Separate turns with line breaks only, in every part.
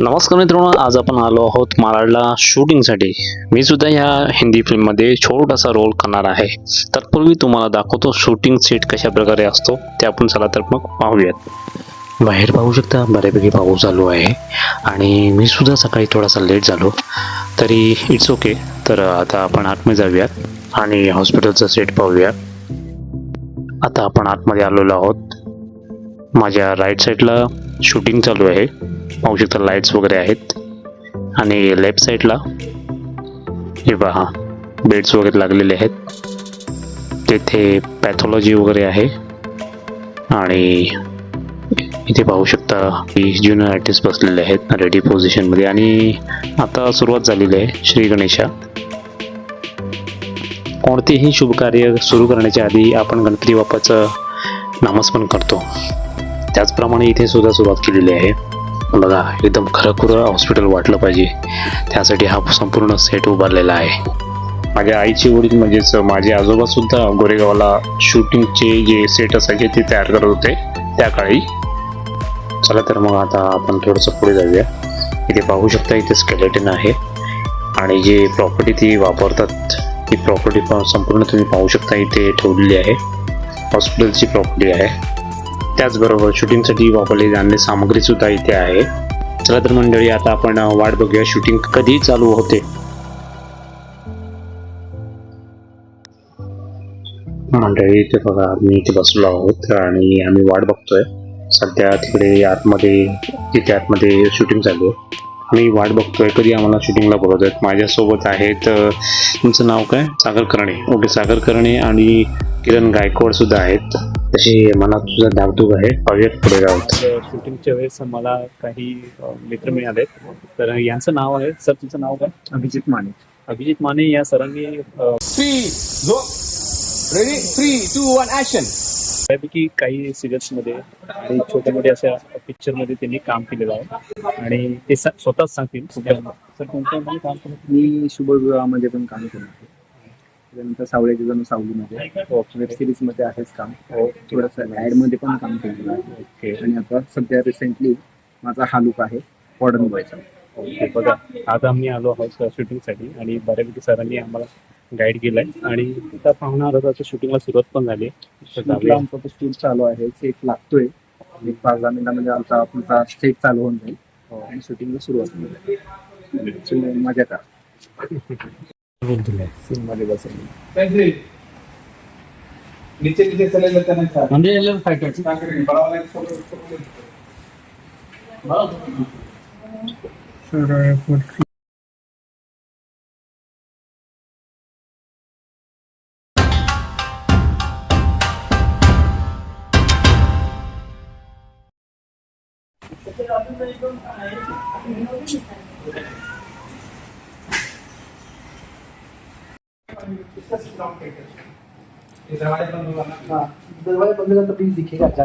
नमस्कार मित्रांनो, आज आपण आलो आहोत मालाडला शूटिंगसाठी. मी सुद्धा ह्या हिंदी फिल्ममध्ये छोटासा रोल करणार आहे. तत्पूर्वी तुम्हाला दाखवतो शूटिंग सेट कशा प्रकारे असतो ते. आपण चला तर मग पाहूयात. बाहेर पाहू शकता बऱ्यापैकी पाऊस चालू आहे आणि मी सुद्धा सकाळी थोडासा लेट झालो, तरी इट्स ओके. तर आता आपण आतमध्ये जाऊयात आणि हॉस्पिटलचा सेट पाहूया. आता आपण आतमध्ये आलेलो आहोत. माझ्या राईट साईडला शूटिंग चालू आहे, पाहू शकता लाईट्स वगैरे आहेत. आणि लेफ्ट साईडला हे पहा, बेड्स वगैरे लागलेले आहेत. तेथे पॅथॉलॉजी वगैरे आहे. आणि इथे पाहू शकता की ज्युनियर आर्टिस्ट बसलेले आहेत रेडी पोझिशनमध्ये. आणि आता सुरुवात झालेली आहे श्री गणेशा. कोणतेही शुभ कार्य सुरू करण्याच्या आधी आपण गणपती बाप्पाचं नामस्मरण करतो. त्याचप्रमाणे इथे सुद्धा सुरुवात केलेली आहे. बघा, एकदम खरंखुरं हॉस्पिटल वाटलं पाहिजे, त्यासाठी हा संपूर्ण सेट उभारलेला आहे. माझ्या आईची वडील म्हणजेच माझे आजोबा सुद्धा गोरेगावला शूटिंगचे जे सेट असायचे ते तयार करत होते त्या काळी. चला तर मग आता आपण थोडंसं पुढे जाऊया. इथे पाहू शकता, इथे स्केलेटन आहे आणि जे प्रॉपर्टी ती वापरतात ती प्रॉपर्टी संपूर्ण तुम्ही पाहू शकता इथे ठेवलेली आहे. हॉस्पिटलची प्रॉपर्टी आहे. त्याचबरोबर शूटिंगसाठी वापरली जाणारी सामग्री सुद्धा इथे आहे. चला तर मंडळी, आता आपण वाट बघूया शूटिंग कधी चालू होते. मंडळी इथे बघा, मी इथे बसलो आहोत आणि आम्ही वाट बघतोय. सध्या तिकडे आतमध्ये शूटिंग चालू आहे. मी वाट बघतोय कधी आम्हाला शूटिंगला बोलवत आहेत. माझ्यासोबत आहेत, तुमचं नाव काय? सागर करणे. ओके, सागर करणे आणि किरण गायकवाड सुद्धा आहेत. तशी मनात तुझा धाकधूक आहे. पाहूयात पुढे राहत.
शूटिंगच्या वेळेस मला काही मित्र मिळाले. तर यांचं नाव आहे, सर तुमचं नाव काय?
अभिजित माने.
अभिजित माने या सरांनी बऱ्यापैकी काही सिरियल्समध्ये आणि छोट्या मोठ्या अशा पिक्चरमध्ये त्यांनी काम केलेलं आहे आणि ते स्वतःच सांगतील. सर कोणत्यामध्ये काम करत?
मी शुभविवाहामध्ये पण काम केलं आहे. त्यानंतर सावळ्याची जणू सावलीमध्ये, वेब सिरीज मध्ये आहेच काम. थोडंसं ऍड मध्ये पण काम केलेलं आहे.
ओके.
आणि आता सध्या रिसेंटली माझा हा लुक आहे मॉडर्न बॉयचा.
ओके, बघा आता आम्ही आलो आहोत शूटिंगसाठी आणि बऱ्यापैकी सरांनी आम्हाला गाईड केलाय आणि आता पाहुणा अर्धाच्या शूटिंगला सुरुवात पण झाली.
शूटला आमचा तो शूट चालू आहे. सेट लागतोय. एक 5-10 मिनिटांमध्ये आमचा सेट चालू होऊन जाईल आणि शूटिंगला सुरुवात होईल. मजा का सीन मध्ये बसेल.
नीचे चले जाते हैं
म्हणजे फायटर
दरवाजा बंद करता प्लीज दिखेगा अच्छा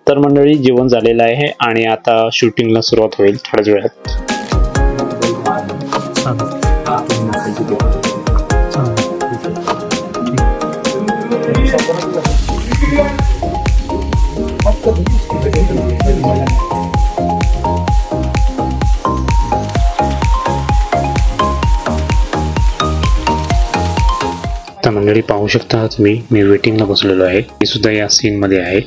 तर मंडळी, जेवण झालेलं आहे आणि आता शूटिंगला सुरुवात होईल थोड्याच वेळात. तर मंडळी पाहू शकता तुम्ही, मी वेटिंगला बसलेलो आहे. मी सुद्धा या सीन मध्ये आहे.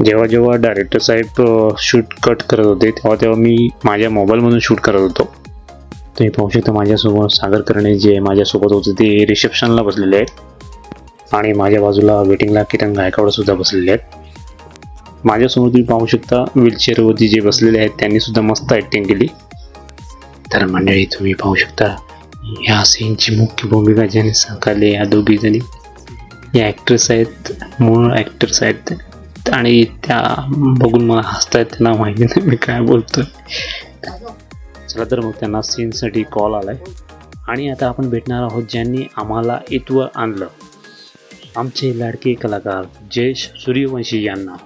जेव्हा डायरेक्टर साहेब शूट कट करत होते तेव्हा मी माझ्या मोबाईलमधून शूट करत होतो. तुम्ही पाहू शकता माझ्यासोबत सागर करणे जे माझ्यासोबत होते ते रिसेप्शनला बसलेले आहेत आणि माझ्या बाजूला वेटिंगला किरण गायकवाड सुद्धा बसलेले आहेत. माझ्यासमोर तुम्ही पाहू शकता व्हीलचेअरवरती जे बसलेले आहेत त्यांनी सुद्धा मस्त ॲक्टिंग केली. तर मंडळी तुम्ही पाहू शकता या सीनची मुख्य भूमिका ज्याने साकारली या दोघी जणी या ॲक्ट्रेस आहेत, मूळ ॲक्टर्स आहेत. आहेत आणि त्या बघून मला हसतायत, त्यांना माहिती नाही मी काय बोलतोय. चला तर मग त्यांना सीनसाठी कॉल आलाय आणि आता आपण भेटणार आहोत ज्यांनी आम्हाला इथवर आणलं, आमचे लाडके कलाकार जयेश सूर्यवंशी यांना.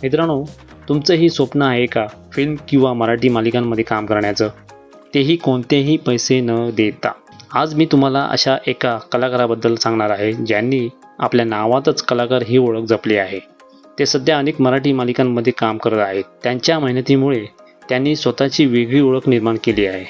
मित्रांनो, तुमचंही स्वप्न आहे का फिल्म किंवा मराठी मालिकांमध्ये काम करण्याचं, तेही कोणतेही पैसे न देता? आज मी तुम्हाला अशा एका कलाकाराबद्दल सांगणार आहे ज्यांनी आपल्या नावातच कलाकार ही ओळख जपली आहे. ते सध्या अनेक मराठी मालिकांमध्ये काम करत आहेत. त्यांच्या मेहनतीमुळे त्यांनी स्वतःची वेगळी ओळख निर्माण केली आहे.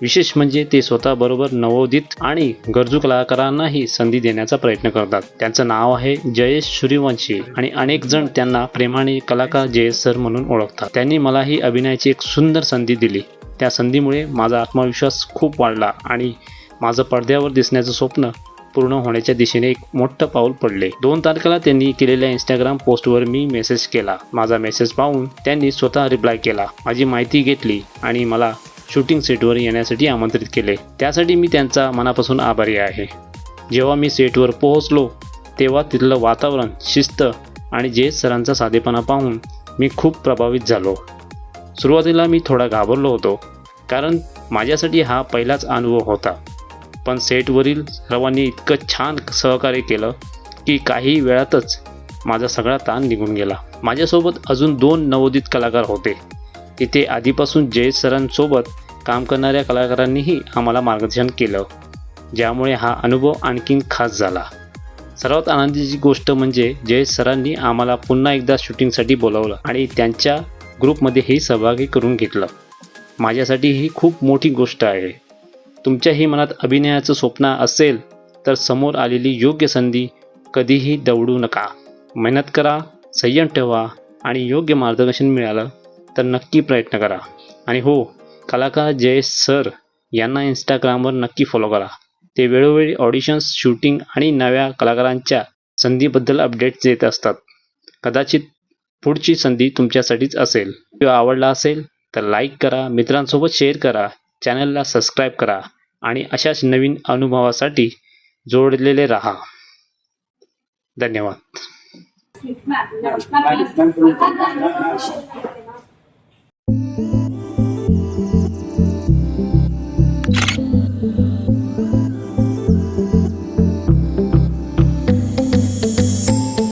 विशेष म्हणजे ते स्वतःबरोबर नवोदित आणि गरजू कलाकारांनाही संधी देण्याचा प्रयत्न करतात. त्यांचं नाव आहे जयेश सूर्यवंशी आणि अनेक जण त्यांना प्रेमाने कलाकार जयेश सर म्हणून ओळखतात. त्यांनी मलाही अभिनयाची एक सुंदर संधी दिली. त्या संधीमुळे माझा आत्मविश्वास खूप वाढला आणि माझं पडद्यावर दिसण्याचं स्वप्न पूर्ण होण्याच्या दिशेने एक मोठं पाऊल पडले. 2 तारखेला त्यांनी केलेल्या इंस्टाग्राम पोस्टवर मी मेसेज केला. माझा मेसेज पाहून त्यांनी स्वतः रिप्लाय केला, माझी माहिती घेतली आणि मला शूटिंग सेटवर येण्यासाठी आमंत्रित केले. त्यासाठी मी त्यांचा मनापासून आभारी आहे. जेव्हा मी सेटवर पोहोचलो तेव्हा तिथलं वातावरण, शिस्त आणि जयेश सरांचा साधेपणा पाहून मी खूप प्रभावित झालो. सुरुवातीला मी थोडा घाबरलो होतो, कारण माझ्यासाठी हा पहिलाच अनुभव होता. पण सेटवरील सर्वांनी इतकं छान सहकार्य केलं की काही वेळातच माझा सगळा ताण निघून गेला. माझ्यासोबत अजून 2 नवोदित कलाकार होते. तिथे आधीपासून जयेश सरांसोबत काम करणाऱ्या कलाकारांनीही आम्हाला मार्गदर्शन केलं, ज्यामुळे हा अनुभव आणखीन खास झाला. सर्वात आनंदाची गोष्ट म्हणजे जयेश सरांनी आम्हाला पुन्हा एकदा शूटिंगसाठी बोलावलं आणि त्यांच्या ग्रुपमध्येही सहभागी करून घेतलं. माझ्यासाठी ही खूप मोठी गोष्ट आहे. तुमच्याही मनात अभिनयाचं स्वप्न असेल तर समोर आलेली योग्य संधी कधीही दवडू नका. मेहनत करा, संयम ठेवा आणि योग्य मार्गदर्शन मिळालं तर नक्की प्रयत्न करा. आणि हो, कलाकार जयेश सर यांना इंस्टाग्रामवर नक्की फॉलो करा. ते वेळोवेळी ऑडिशन्स, शूटिंग आणि नव्या कलाकारांच्या संधीबद्दल अपडेट्स देत असतात. कदाचित पुढची संधी तुमच्यासाठीच असेल. व्हिडिओ आवडला असेल तर लाईक करा, मित्रांसोबत शेअर करा, चॅनलला सबस्क्राईब करा आणि अशाच नवीन अनुभवासाठी जोडलेले राहा. धन्यवाद.